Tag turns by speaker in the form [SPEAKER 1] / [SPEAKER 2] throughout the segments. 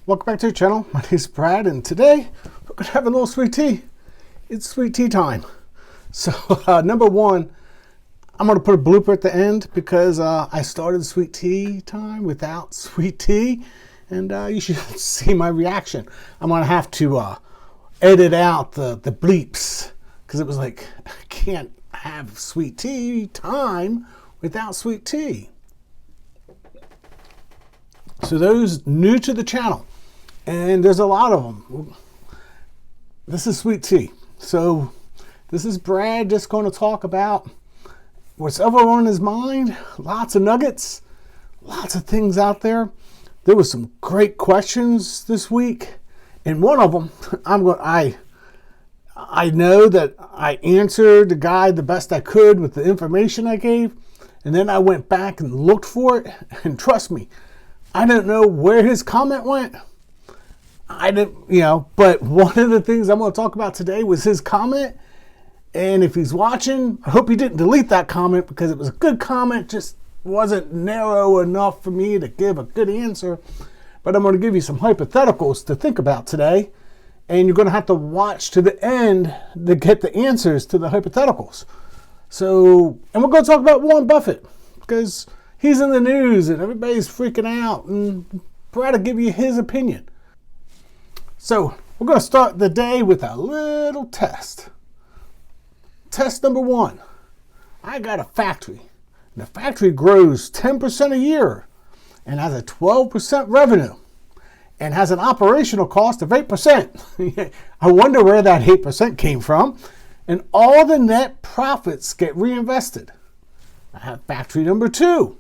[SPEAKER 1] Welcome back to the channel. My name is Brad, and today we're going to have a little sweet tea. It's sweet tea time. So, number one, I'm going to put a blooper at the end because I started sweet tea time without sweet tea, and you should see my reaction. I'm going to have to edit out the bleeps because it was like, I can't have sweet tea time without sweet tea. So those new to the channel, and there's a lot of them. This is sweet tea. So this is Brad just going to talk about what's ever on his mind. Lots of nuggets, lots of things out there. There was some great questions this week, and one of them, I know that I answered the guy the best I could with the information I gave, and then I went back and looked for it, and trust me, I don't know where his comment went. But one of the things I'm going to talk about today was his comment. And if he's watching, I hope he didn't delete that comment because it was a good comment, just wasn't narrow enough for me to give a good answer. But I'm going to give you some hypotheticals to think about today. And you're going to have to watch to the end to get the answers to the hypotheticals. So, and we're going to talk about Warren Buffett because he's in the news and everybody's freaking out, and Brad will give you his opinion. So we're going to start the day with a little test. Test number one. I got a factory. The factory grows 10% a year and has a 12% revenue and has an operational cost of 8%. I wonder where that 8% came from. And all the net profits get reinvested. I have factory number two.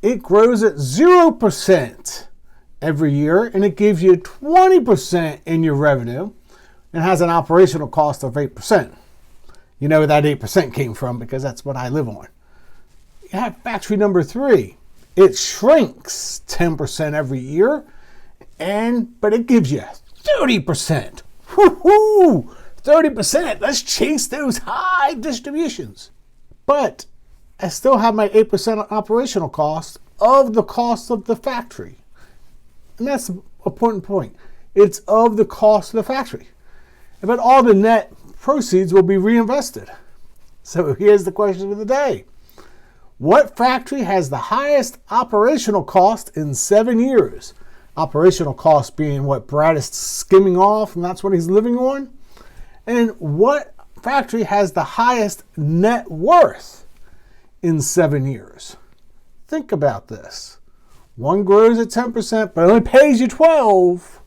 [SPEAKER 1] It grows at 0% every year, and it gives you 20% in your revenue and has an operational cost of 8%. You know where that 8% came from because that's what I live on. You have factory number three. It shrinks 10% every year, but it gives you 30%. Woohoo! 30%. Let's chase those high distributions. But I still have my 8% operational cost of the cost of the factory. And that's an important point. It's of the cost of the factory. But all the net proceeds will be reinvested. So here's the question of the day. What factory has the highest operational cost in 7 years? Operational cost being what Brad is skimming off, and that's what he's living on. And what factory has the highest net worth in 7 years? Think about this. One grows at 10% but only pays you 12.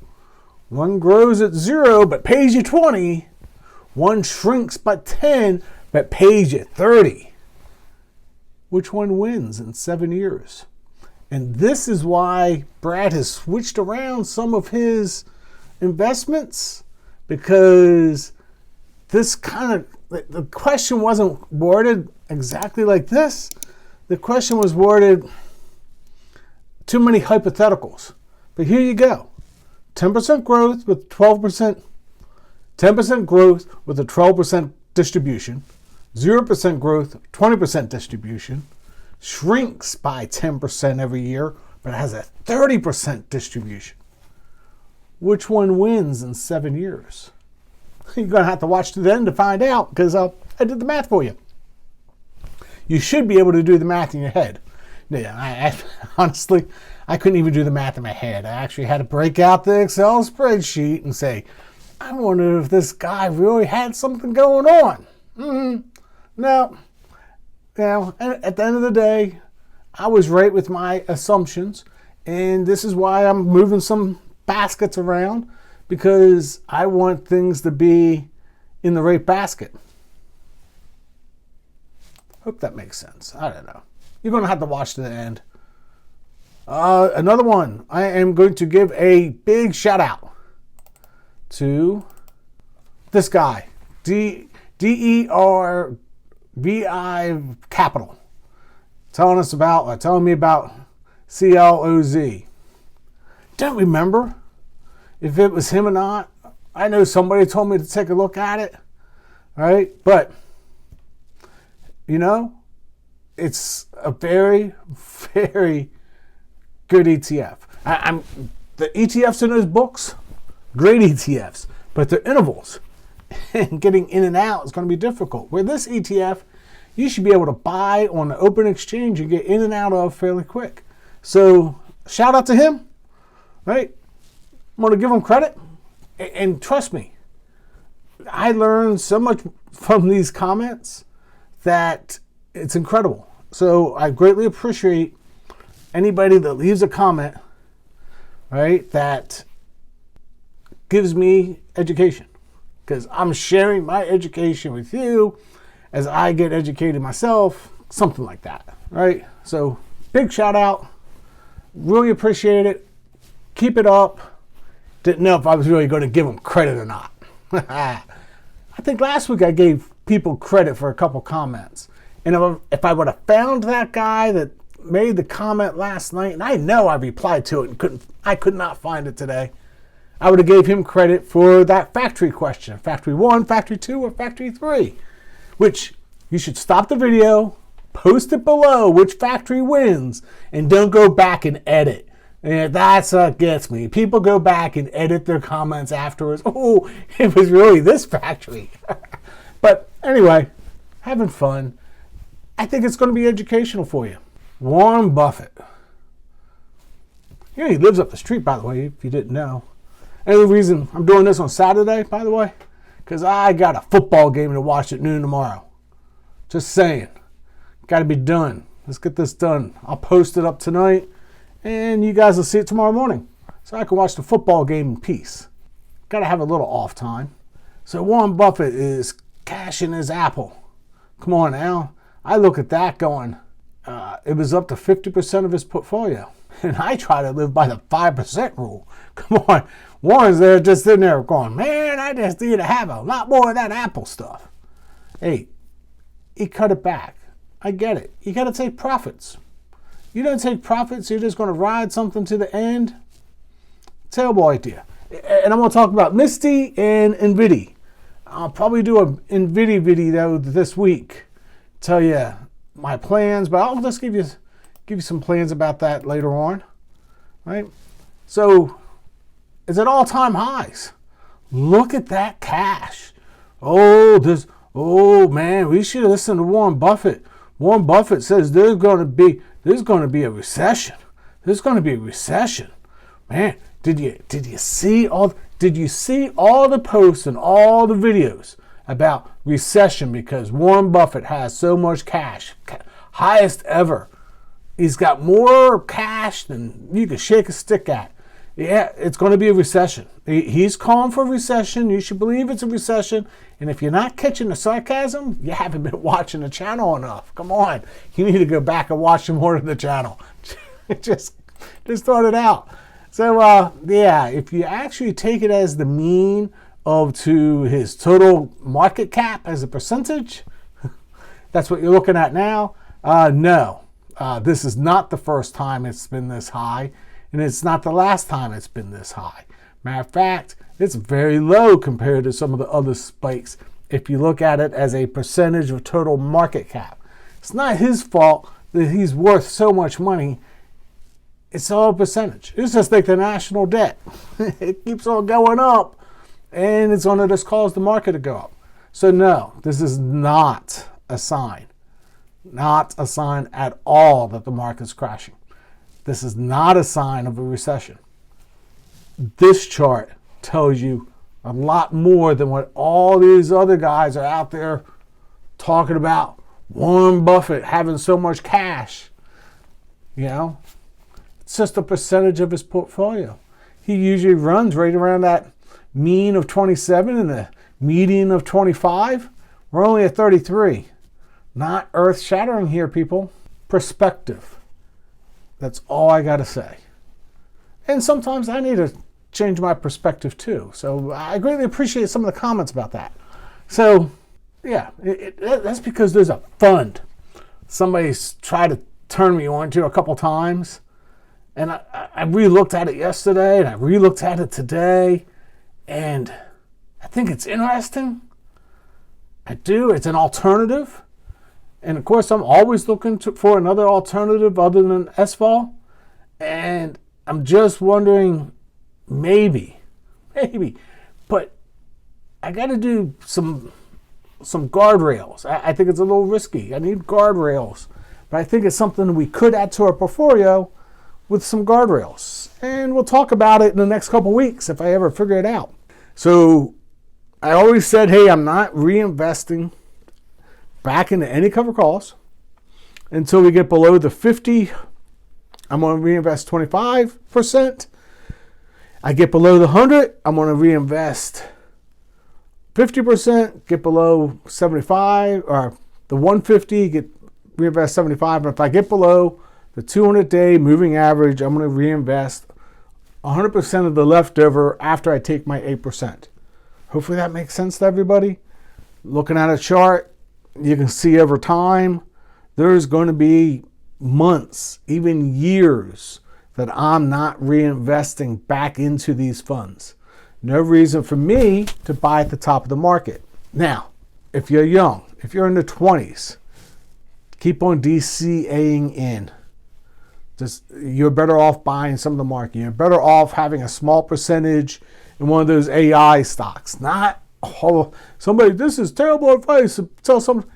[SPEAKER 1] One grows at 0 but pays you 20. One shrinks by 10 but pays you 30. Which one wins in 7 years? And this is why Brad has switched around some of his investments, because this the question wasn't worded exactly like this. The question was worded too many hypotheticals. But here you go. 10% growth with 12%, 10% growth with a 12% distribution, 0% growth, 20% distribution, shrinks by 10% every year, but has a 30% distribution. Which one wins in 7 years? You're going to have to watch to the end to find out because I did the math for you. You should be able to do the math in your head. Yeah, honestly, I couldn't even do the math in my head. I actually had to break out the Excel spreadsheet and say, I wonder if this guy really had something going on. No. And at the end of the day, I was right with my assumptions. And this is why I'm moving some baskets around, because I want things to be in the right basket. Hope that makes sense. I don't know. You're going to have to watch to the end. Another one. I am going to give a big shout out to this guy, DERVI Capital, telling me about CLOZ. Don't remember if it was him or not. I know somebody told me to take a look at it, right? But it's a very, very good ETF. I'm the ETFs in those books, great ETFs, but they're intervals. And getting in and out is going to be difficult. Where this ETF, you should be able to buy on the open exchange and get in and out of fairly quick. So shout out to him, right? I'm going to give him credit. And trust me, I learned so much from these comments that it's incredible. So I greatly appreciate anybody that leaves a comment, right, that gives me education. Because I'm sharing my education with you as I get educated myself, something like that, right? So big shout out. Really appreciate it. Keep it up. Didn't know if I was really going to give them credit or not. I think last week I gave people credit for a couple comments. And if I would have found that guy that made the comment last night, and I know I replied to it and I could not find it today, I would have gave him credit for that factory question. Factory 1, factory 2, or factory 3. Which you should stop the video, post it below which factory wins, and don't go back and edit. And that's what gets me. People go back and edit their comments afterwards. Oh, it was really this factory. But anyway, having fun. I think it's going to be educational for you. Warren Buffett. You know, he lives up the street, by the way, if you didn't know. And the reason I'm doing this on Saturday, by the way, because I got a football game to watch at noon tomorrow. Just saying. Got to be done. Let's get this done. I'll post it up tonight, and you guys will see it tomorrow morning. So I can watch the football game in peace. Got to have a little off time. So Warren Buffett is cashing his Apple. Come on now. I look at that going, it was up to 50% of his portfolio. And I try to live by the 5% rule. Come on. Warren's there just sitting there going, man, I just need to have a lot more of that Apple stuff. Hey, he cut it back. I get it. You got to take profits. You don't take profits, you're just going to ride something to the end. Terrible idea. And I'm going to talk about Misty and NVIDIA. I'll probably do an NVIDIA video this week. Tell you my plans, but I'll just give you some plans about that later on. Right? So, it's at all-time highs. Look at that cash. Oh man, we should listen to Warren Buffett. Warren Buffett says there's going to be a recession. There's going to be a recession. Man, did you see all the posts and all the videos about recession because Warren Buffett has so much cash, highest ever. He's got more cash than you can shake a stick at. Yeah, it's going to be a recession. He's calling for a recession. You should believe it's a recession. And if you're not catching the sarcasm, you haven't been watching the channel enough. Come on. You need to go back and watch some more of the channel. just throw it out. So, yeah, if you actually take it as the mean to his total market cap as a percentage, that's what you're looking at now. No, this is not the first time it's been this high. And it's not the last time it's been this high. Matter of fact, it's very low compared to some of the other spikes if you look at it as a percentage of total market cap. It's not his fault that he's worth so much money. It's all a percentage. It's just like the national debt. It keeps on going up, and it's going to just cause the market to go up. So no, this is not a sign. Not a sign at all that the market's crashing. This is not a sign of a recession. This chart tells you a lot more than what all these other guys are out there talking about. Warren Buffett having so much cash. You know, it's just a percentage of his portfolio. He usually runs right around that mean of 27 and the median of 25. We're only at 33. Not earth-shattering here, people. Perspective. That's all I got to say. And sometimes I need to change my perspective too. So I greatly appreciate some of the comments about that. So yeah, that's because there's a fund somebody's tried to turn me on to a couple times. And I re-looked at it yesterday and I re-looked at it today. And I think it's interesting. I do. It's an alternative. And of course, I'm always looking for another alternative other than SVOL. And I'm just wondering Maybe. But I got to do some guardrails. I think it's a little risky. I need guardrails. But I think it's something we could add to our portfolio with some guardrails. And we'll talk about it in the next couple weeks if I ever figure it out. So I always said, hey, I'm not reinvesting back into any covered calls until we get below the 50. I'm going to reinvest 25%. I get below the 100, I'm going to reinvest 50%, get below 75, or the 150, reinvest 75. And if I get below the 200-day moving average, I'm going to reinvest 100% of the leftover after I take my 8%. Hopefully that makes sense to everybody. Looking at a chart, you can see over time, there's going to be months, even years, that I'm not reinvesting back into these funds. No reason for me to buy at the top of the market. Now, if you're young, if you're in the 20s, keep on DCAing in. You're better off buying some of the market. You're better off having a small percentage in one of those AI stocks. Not somebody, this is terrible advice. Tell someone.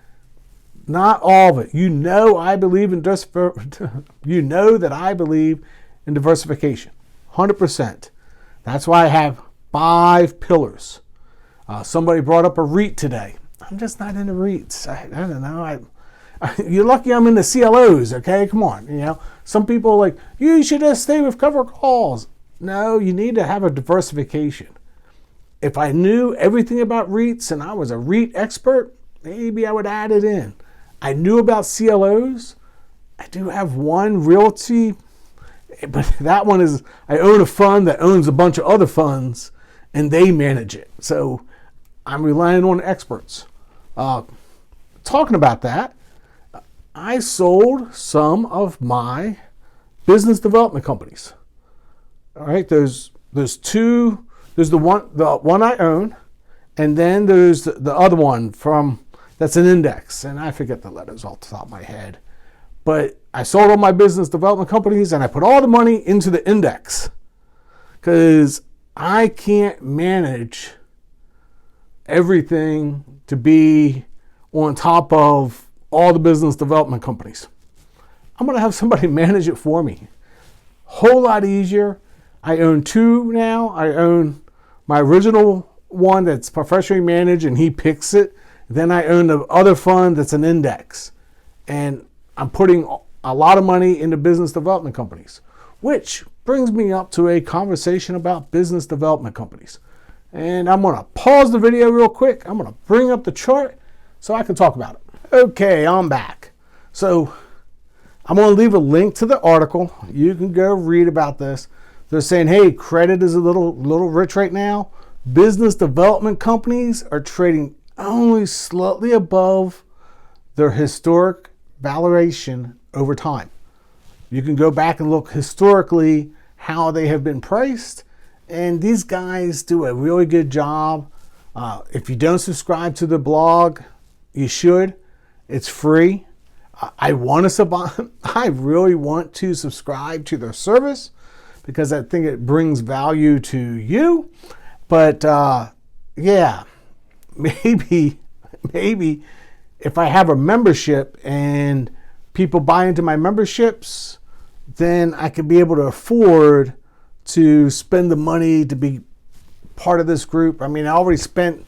[SPEAKER 1] Not all of it. I believe in that I believe in diversification. 100%. That's why I have 5 pillars. Somebody brought up a REIT today. I'm just not into REITs. I don't know. You're lucky I'm into CLOs, okay? Come on. Some people are like, you should just stay with covered calls. No, you need to have a diversification. If I knew everything about REITs and I was a REIT expert, maybe I would add it in. I knew about CLOs. I do have one realty, but that one is, I own a fund that owns a bunch of other funds and they manage it. So I'm relying on experts. Talking about that, I sold some of my business development companies. All right, there's two. There's the one I own, and then there's the other one that's an index, and I forget the letters off the top of my head. But I sold all my business development companies, and I put all the money into the index because I can't manage everything to be on top of all the business development companies. I'm going to have somebody manage it for me. Whole lot easier. I own 2 now. I own my original one that's professionally managed and he picks it. Then I own the other fund that's an index. And I'm putting a lot of money into business development companies, which brings me up to a conversation about business development companies. And I'm going to pause the video real quick. I'm going to bring up the chart so I can talk about it. Okay, I'm back. So I'm going to leave a link to the article. You can go read about this. They're saying, hey, credit is a little rich right now. Business development companies are trading only slightly above their historic valuation over time. You can go back and look historically how they have been priced, and these guys do a really good job. If you don't subscribe to the blog, you should. It's free. I really want to subscribe to their service because I think it brings value to you. But yeah, maybe if I have a membership and people buy into my memberships, then I could be able to afford to spend the money to be part of this group. I mean, I already spent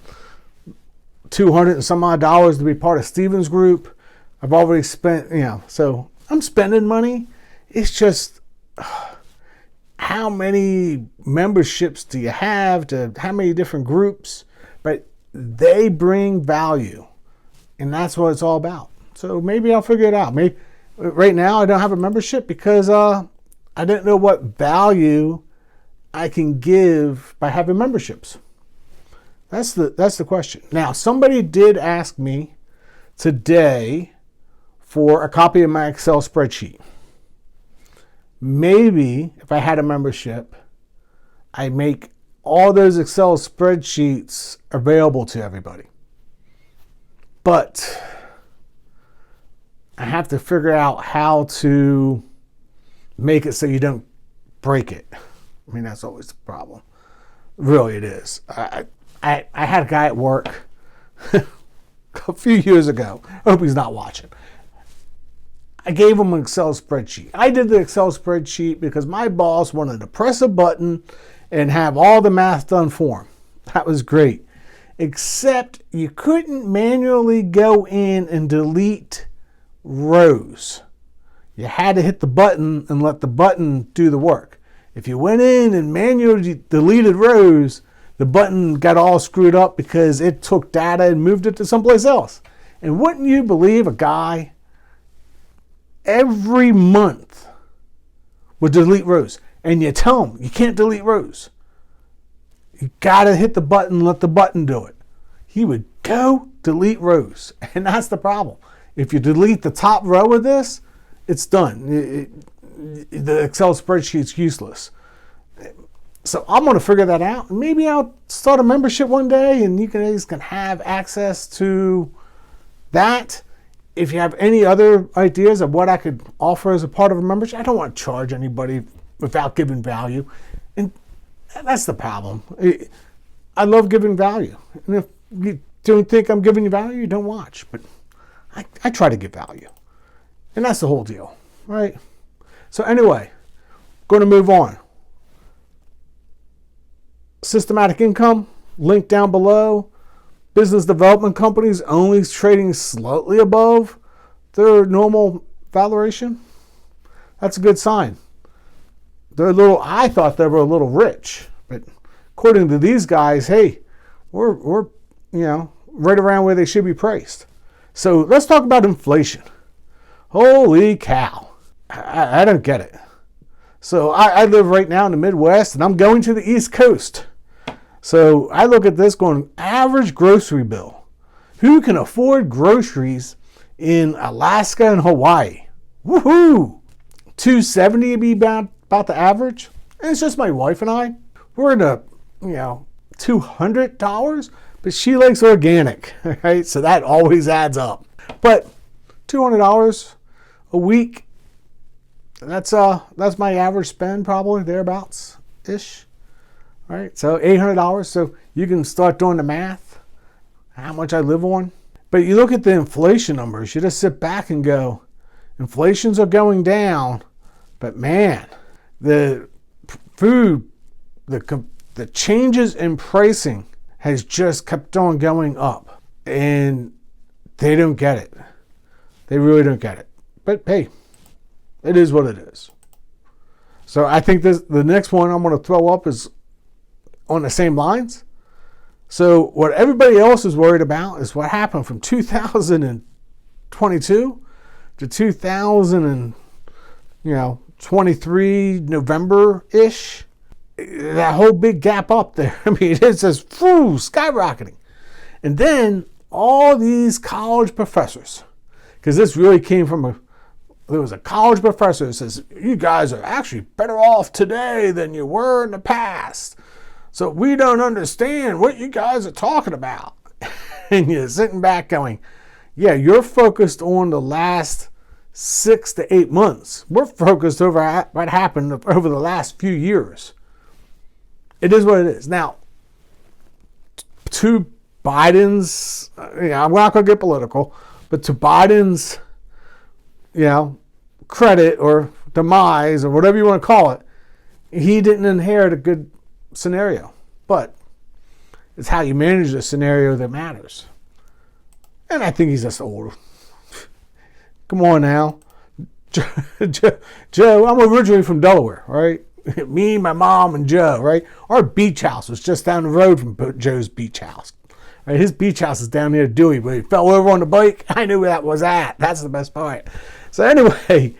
[SPEAKER 1] $200 and some odd dollars to be part of Steven's group. I've already spent, so I'm spending money. It's just how many memberships do you have to how many different groups, but they bring value, and that's what it's all about. So maybe I'll figure it out. Maybe right now I don't have a membership because I didn't know what value I can give by having memberships. That's the question. Now, somebody did ask me today for a copy of my Excel spreadsheet. Maybe if I had a membership, I make all those Excel spreadsheets available to everybody. But I have to figure out how to make it so you don't break it. I mean, that's always the problem. Really, it is. I had a guy at work a few years ago. I hope he's not watching. I gave him an Excel spreadsheet. I did the Excel spreadsheet because my boss wanted to press a button and have all the math done for him. That was great. Except you couldn't manually go in and delete rows. You had to hit the button and let the button do the work. If you went in and manually deleted rows, the button got all screwed up because it took data and moved it to someplace else. And wouldn't you believe a guy every month would delete rows? And you tell him you can't delete rows. You got to hit the button, let the button do it. He would go delete rows. And that's the problem. If you delete the top row of this, it's done. The Excel spreadsheet's useless. So I'm going to figure that out. Maybe I'll start a membership one day and you guys can have access to that. If you have any other ideas of what I could offer as a part of a membership, I don't want to charge anybody without giving value. And that's the problem. I love giving value. And if you don't think I'm giving you value, you don't watch. But I try to give value. And that's the whole deal, right? So anyway, going to move on. Systematic income, link down below. Business development companies only trading slightly above their normal valuation. That's a good sign. I thought they were a little rich, but according to these guys, hey, we're right around where they should be priced. So let's talk about inflation. Holy cow. I don't get it. So I live right now in the Midwest and I'm going to the East Coast. So I look at this going, average grocery bill. Who can afford groceries in Alaska and Hawaii? Woohoo! $270 would be about the average. And it's just my wife and I. We're in the, $200, but she likes organic, right? So that always adds up. But $200 a week, that's my average spend, probably thereabouts-ish. Right, so $800. So you can start doing the math, how much I live on. But you look at the inflation numbers, you just sit back and go, inflations are going down, but man, the food, the changes in pricing has just kept on going up, and they don't get it. They really don't get it. But hey, it is what it is. So I think the next one I'm going to throw up is on the same lines. So what everybody else is worried about is what happened from 2022 to 2023 November-ish. That whole big gap up there. I mean, it's just skyrocketing. And then all these college professors, because this really came from there was a college professor that says, you guys are actually better off today than you were in the past. So we don't understand what you guys are talking about. And you're sitting back going, yeah, you're focused on the last 6 to 8 months. We're focused over what happened over the last few years. It is what it is. Now, to Biden's, I'm not going to get political, but to Biden's, credit or demise or whatever you want to call it, he didn't inherit a good scenario, but it's how you manage the scenario that matters. And I think he's just old. Come on now. Joe, I'm originally from Delaware, right? Me, my mom, and Joe, right? Our beach house was just down the road from Joe's beach house. Right? His beach house is down near Dewey, but he fell over on the bike. I knew where that was at. That's the best part. So anyway,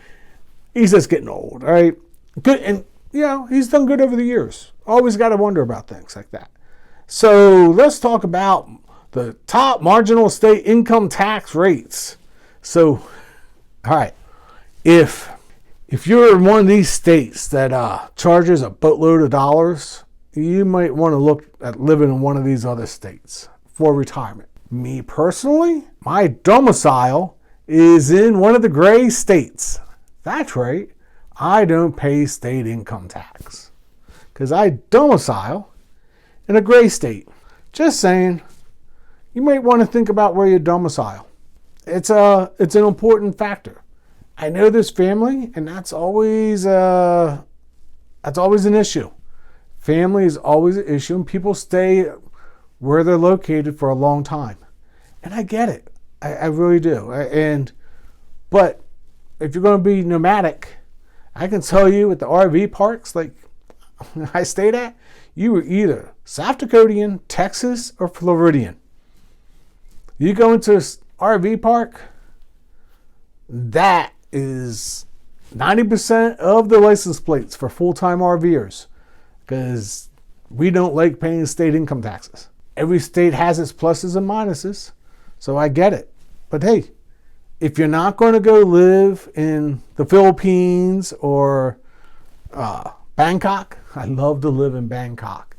[SPEAKER 1] he's just getting old, all right? Good, and he's done good over the years. Always got to wonder about things like that. So let's talk about the top marginal state income tax rates. So, all right, if you're in one of these states that charges a boatload of dollars, you might want to look at living in one of these other states for retirement. Me personally, my domicile is in one of the gray states. That's right. I don't pay state income tax because I domicile in a gray state. Just saying, you might want to think about where you domicile. It's an important factor. I know there's family, and that's always an issue. Family is always an issue, and people stay where they're located for a long time. And I get it. I really do. But if you're going to be nomadic, I can tell you at the RV parks like I stayed at, you were either South Dakotian, Texas, or Floridian. You go into an RV park, that is 90% of the license plates for full-time RVers, because we don't like paying state income taxes. Every state has its pluses and minuses, so I get it. But hey, if you're not going to go live in the Philippines or Bangkok, I love to live in Bangkok.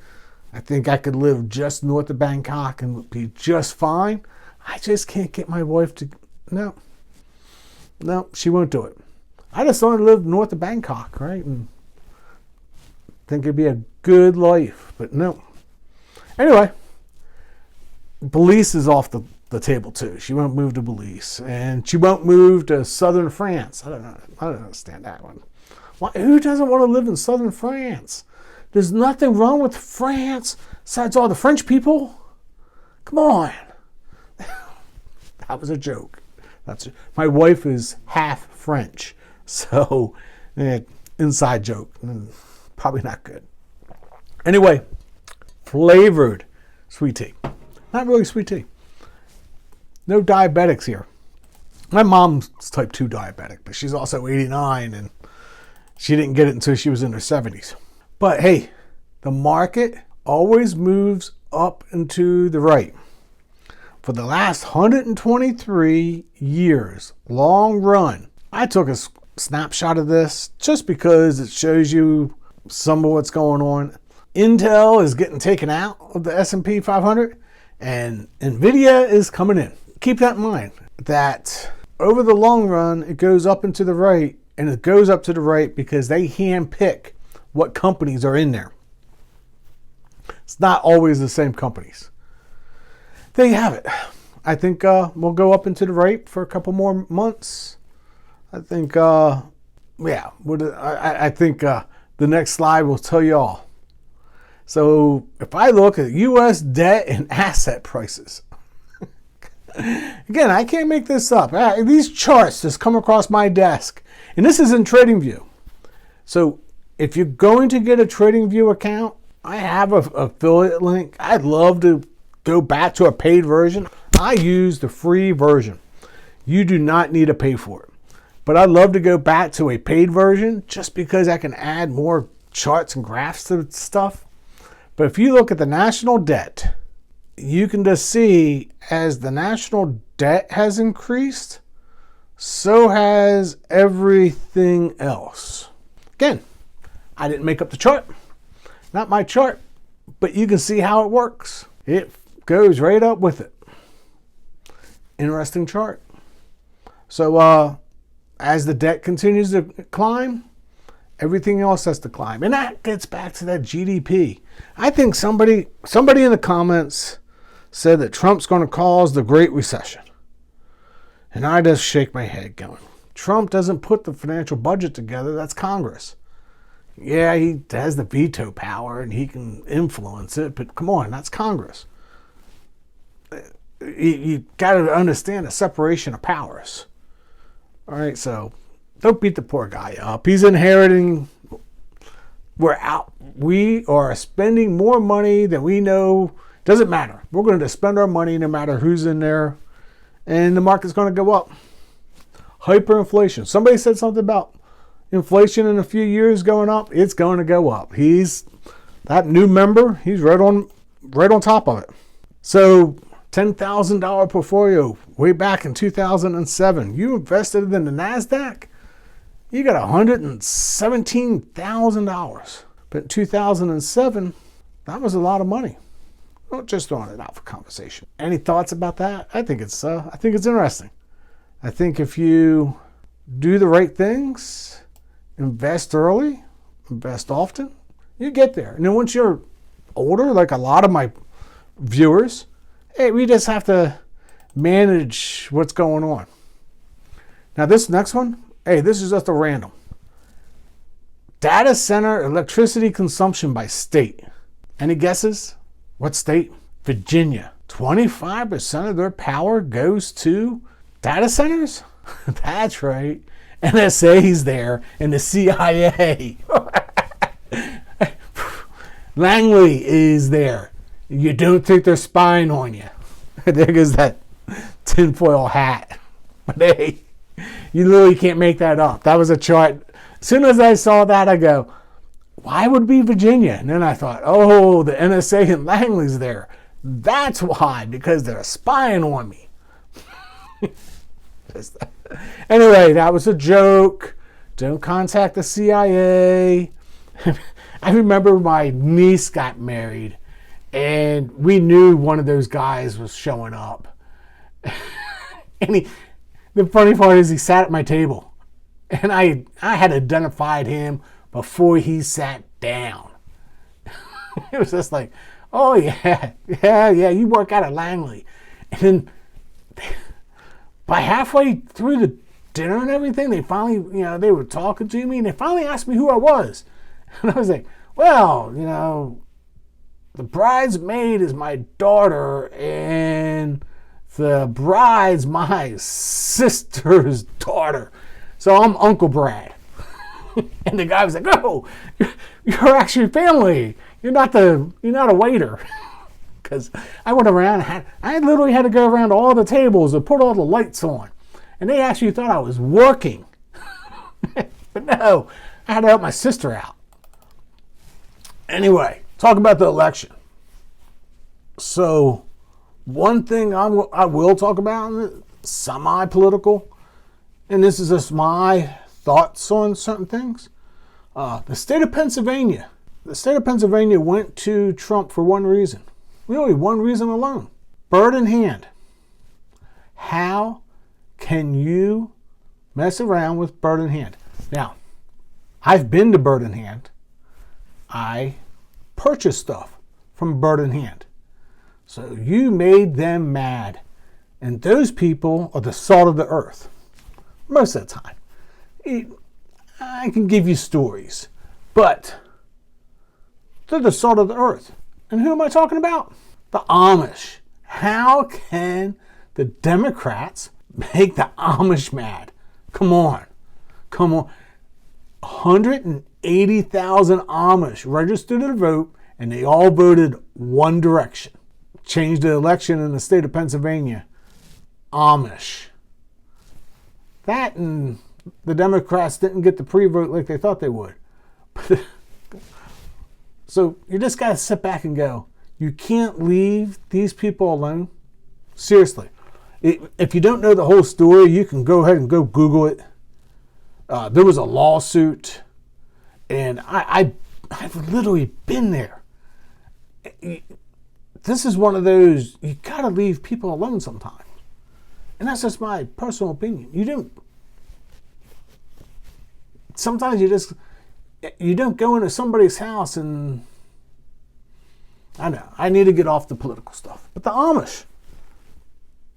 [SPEAKER 1] I think I could live just north of Bangkok and be just fine. I just can't get my wife to, no, she won't do it. I just want to live north of Bangkok, right? And think it'd be a good life, but no. Anyway, Belize is off the table too. She won't move to Belize, and she won't move to southern France. I don't understand that one. Who doesn't want to live in southern France? There's nothing wrong with France besides all the French people. Come on. That was a joke. My wife is half French, so inside joke. Probably not good. Anyway, flavored sweet tea. Not really sweet tea. No diabetics here. My mom's type 2 diabetic, but she's also 89, and she didn't get it until she was in her 70s. But hey, the market always moves up and to the right. For the last 123 years, long run, I took a snapshot of this just because it shows you some of what's going on. Intel is getting taken out of the S&P 500, and Nvidia is coming in. Keep that in mind, that over the long run, it goes up and to the right, and it goes up to the right because they handpick what companies are in there. It's not always the same companies. There you have it. I think we'll go up and to the right for a couple more months. I think, I think the next slide will tell you all. So if I look at U.S. debt and asset prices, again, I can't make this up. These charts just come across my desk, and this is in TradingView. So if you're going to get a TradingView account, I have an affiliate link. I'd love to go back to a paid version. I use the free version. You do not need to pay for it. But I'd love to go back to a paid version just because I can add more charts and graphs to stuff. But if you look at the national debt, you can just see as the national debt has increased, so has everything else. Again, I didn't make up the chart. Not my chart, but you can see how it works. It goes right up with it. Interesting chart. So as the debt continues to climb, everything else has to climb. And that gets back to that GDP. I think somebody in the comments said that Trump's going to cause the Great Recession. And I just shake my head going, Trump doesn't put the financial budget together. That's Congress. Yeah, he has the veto power and he can influence it, but come on, that's Congress. You got to understand the separation of powers. All right, so don't beat the poor guy up. He's inheriting. We are spending more money than we know. Doesn't matter. We're going to spend our money no matter who's in there, and the market's going to go up. Hyperinflation. Somebody said something about inflation in a few years going up. It's going to go up. He's that new member. He's right on top of it. So $10,000 portfolio way back in 2007. You invested in the NASDAQ, you got $117,000. But in 2007, that was a lot of money. Not just throwing it out for conversation. Any thoughts about that? I think it's interesting. I think if you do the right things, invest early, invest often, You get there. And then once you're older, like a lot of my viewers, hey, we just have to manage what's going on. Now this next one, hey, this is just a random. Data center electricity consumption by state. Any guesses? What state? Virginia. 25% of their power goes to data centers? That's right. NSA's there and the CIA. Langley is there. You don't think they're spying on you. There goes that tinfoil hat. But hey, you literally can't make that up. That was a chart. As soon as I saw that, I go, why would it be Virginia? And then I thought, oh, the NSA and Langley's there. That's why, because they're spying on me. Anyway, that was a joke. Don't contact the CIA. I remember my niece got married, and we knew one of those guys was showing up. And the funny part is he sat at my table, and I had identified him before he sat down. It was just like, oh yeah, you work out at Langley. And then by halfway through the dinner and everything, they finally, they were talking to me, and they finally asked me who I was. And I was like, well, the bridesmaid is my daughter, and the bride's my sister's daughter. So I'm Uncle Brad. And the guy was like, oh, you're actually family. You're not a waiter. Because I went around, I literally had to go around all the tables and put all the lights on. And they actually thought I was working. But no, I had to help my sister out. Anyway, talk about the election. So, one thing I will talk about, semi-political, and this is just my thoughts on certain things. The state of Pennsylvania. The state of Pennsylvania went to Trump for one reason. Really, one reason alone. Bird in hand. How can you mess around with bird in hand? Now, I've been to Bird in Hand. I purchased stuff from Bird in Hand. So you made them mad. And those people are the salt of the earth. Most of the time. I can give you stories. But they're the salt of the earth. And who am I talking about? The Amish. How can the Democrats make the Amish mad? Come on. 180,000 Amish registered to vote, and they all voted one direction. Changed the election in the state of Pennsylvania. Amish. That and the Democrats didn't get the pre-vote like they thought they would. So you just got to sit back and go, you can't leave these people alone. Seriously. If you don't know the whole story, you can go ahead and go Google it. There was a lawsuit, and I've literally been there. This is one of those, you got to leave people alone sometimes. And that's just my personal opinion. Sometimes you don't go into somebody's house and, I know, I need to get off the political stuff. But the Amish,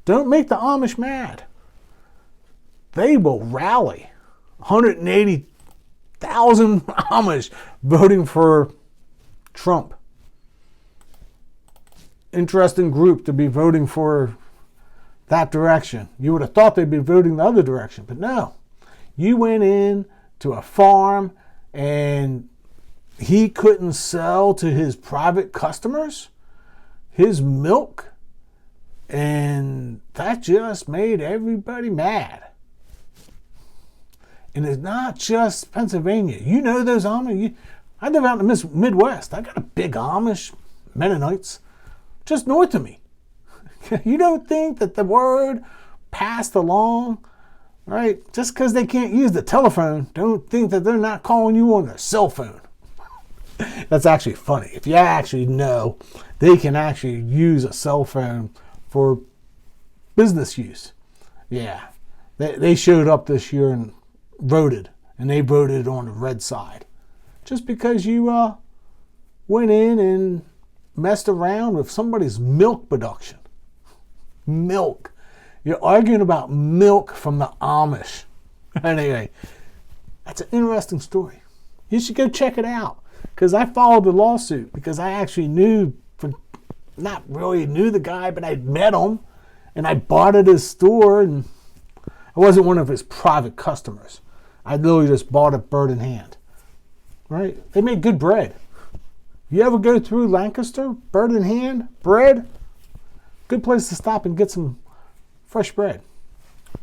[SPEAKER 1] don't make the Amish mad. They will rally. 180,000 Amish voting for Trump. Interesting group to be voting for that direction. You would have thought they'd be voting the other direction, but no. You went in to a farm and he couldn't sell to his private customers his milk, and that just made everybody mad. And it's not just Pennsylvania. You know those Amish. I live out in the Midwest. I got a big Amish Mennonites just north of me. You don't think that the word passed along, right? Just because they can't use the telephone, don't think that they're not calling you on their cell phone. That's actually funny. If you actually know, they can actually use a cell phone for business use. Yeah, they showed up this year and voted, and they voted on the red side. Just because you went in and messed around with somebody's milk production. Milk. You're arguing about milk from the Amish. Anyway, that's an interesting story. You should go check it out, because I followed the lawsuit because I actually not really knew the guy, but I'd met him and I bought at his store, and I wasn't one of his private customers. I literally just bought it bird in hand. Right? They made good bread. You ever go through Lancaster, bird in hand, bread? Good place to stop and get some fresh bread.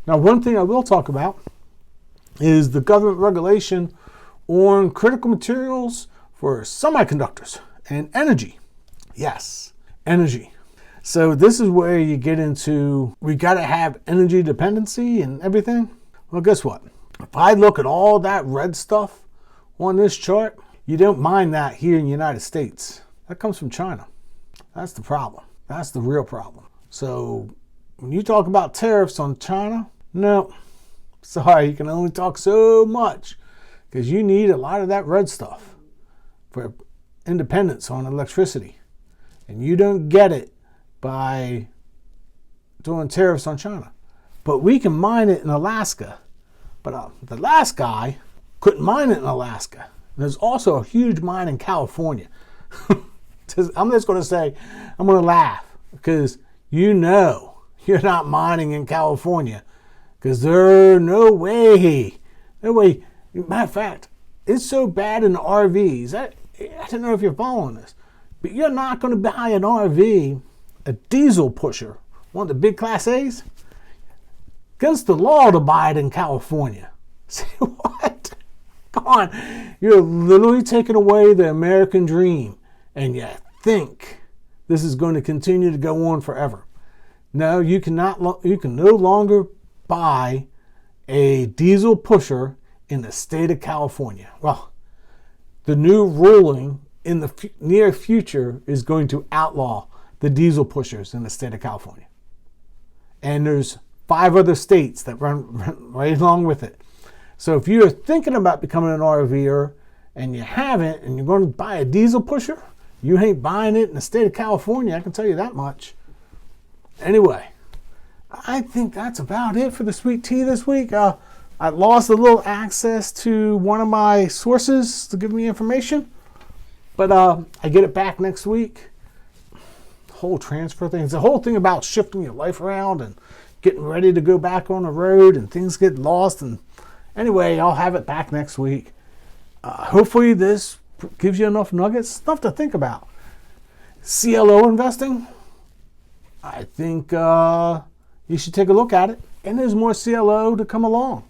[SPEAKER 1] Now, one thing I will talk about is the government regulation on critical materials for semiconductors and energy. Yes, energy. So this is where you get into, we got to have energy dependency and everything. Well, guess what? If I look at all that red stuff on this chart, you don't mind that here in the United States. That comes from China. That's the problem. That's the real problem. So when you talk about tariffs on China, no, sorry, you can only talk so much, because you need a lot of that red stuff for independence on electricity. And you don't get it by doing tariffs on China. But we can mine it in Alaska. But the last guy couldn't mine it in Alaska. There's also a huge mine in California. I'm just going to say, I'm going to laugh, because you're not mining in California, because there's no way. Matter of fact, it's so bad in the RVs. I don't know if you're following this, but you're not going to buy an RV, a diesel pusher, one of the big Class A's. Against the law to buy it in California. Say what? Come on. You're literally taking away the American dream, and you think this is going to continue to go on forever. No, you can no longer buy a diesel pusher in the state of California. Well, the new ruling in the near future is going to outlaw the diesel pushers in the state of California. And there's 5 other states that run right along with it. So if you're thinking about becoming an RVer and you haven't, and you're going to buy a diesel pusher, you ain't buying it in the state of California, I can tell you that much. Anyway, I think that's about it for the sweet tea this week. I lost a little access to one of my sources to give me information, but I get it back next week. The whole transfer thing, it's the whole thing about shifting your life around and getting ready to go back on the road, and things get lost. And anyway, I'll have it back next week. Hopefully this gives you enough nuggets, stuff to think about. CLO investing, I think you should take a look at it. And there's more CLO to come along.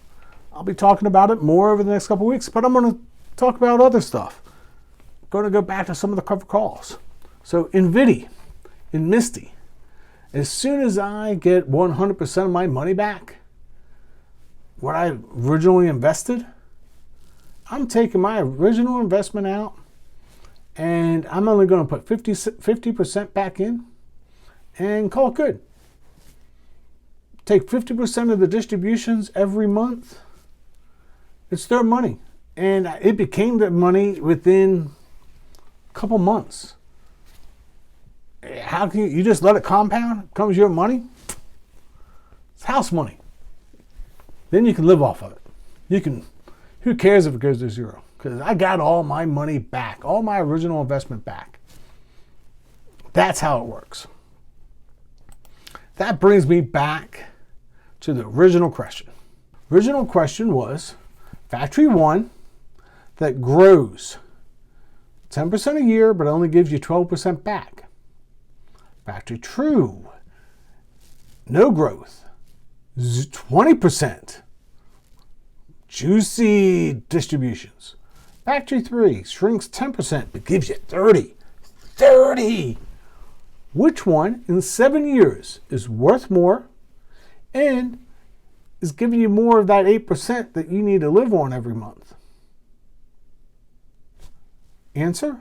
[SPEAKER 1] I'll be talking about it more over the next couple of weeks, but I'm going to talk about other stuff. I'm going to go back to some of the cover calls. So NVIDIA, in Misty, as soon as I get 100% of my money back, what I originally invested, I'm taking my original investment out, and I'm only going to put 50% back in and call it good. Take 50% of the distributions every month. It's their money. And it became their money within a couple months. How can you just let it compound? It becomes your money? It's house money. Then you can live off of it. Who cares if it goes to zero? Because I got all my money back, all my original investment back. That's how it works. That brings me back to the original question. Original question was Factory 1 that grows 10% a year but only gives you 12% back. Factory 2, no growth, 20%. Juicy distributions. Factory 3 shrinks 10% but gives you 30. 30! Which one in 7 years is worth more and is giving you more of that 8% that you need to live on every month? Answer?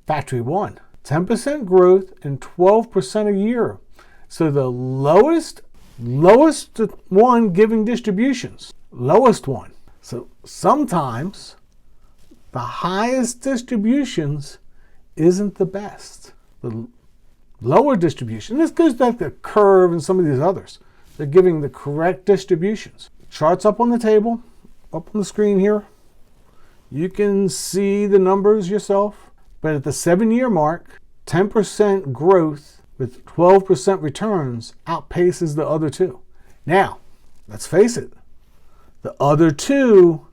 [SPEAKER 1] Factory 1. 10% growth and 12% a year. So the lowest one giving distributions. Lowest one. So sometimes the highest distributions isn't the best. The lower distribution, this goes back to the curve and some of these others. They're giving the correct distributions. Charts up on the table, up on the screen here. You can see the numbers yourself. But at the 7-year mark, 10% growth with 12% returns outpaces the other two. Now, let's face it, the other two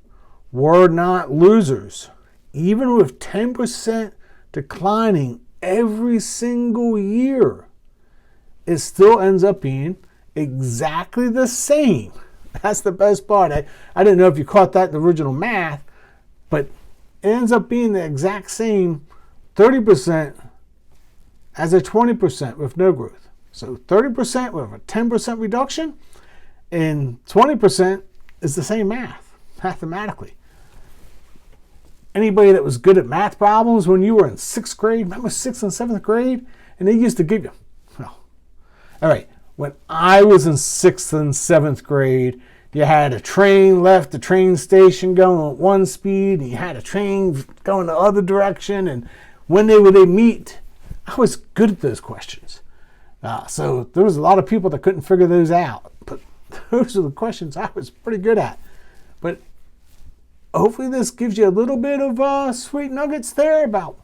[SPEAKER 1] were not losers. Even with 10% declining every single year, it still ends up being exactly the same. That's the best part. I didn't know if you caught that in the original math, but it ends up being the exact same 30% as a 20% with no growth. So 30% with a 10% reduction and 20% is the same math, mathematically. Anybody that was good at math problems when you were in 6th grade, remember 6th and 7th grade? And they used to give you, well, all right, when I was in 6th and 7th grade, you had a train left the train station going at one speed, and you had a train going the other direction, and when would they meet? I was good at those questions. So there was a lot of people that couldn't figure those out, but those are the questions I was pretty good at. But hopefully this gives you a little bit of sweet nuggets there about,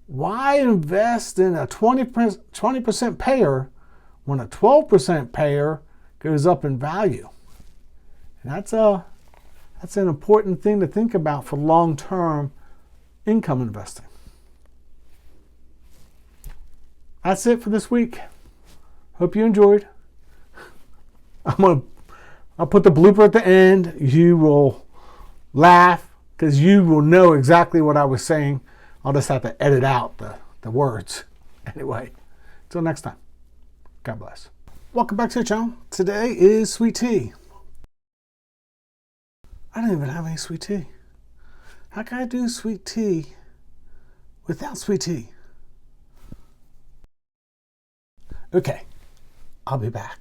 [SPEAKER 1] why invest in a 20% payer when a 12% payer goes up in value? And that's an important thing to think about for long-term income investing. That's it for this week. Hope you enjoyed. I'll put the blooper at the end. You will laugh because you will know exactly what I was saying. I'll just have to edit out the words. Anyway, until next time. God bless. Welcome back to the channel. Today is sweet tea. I don't even have any sweet tea. How can I do sweet tea without sweet tea? Okay, I'll be back.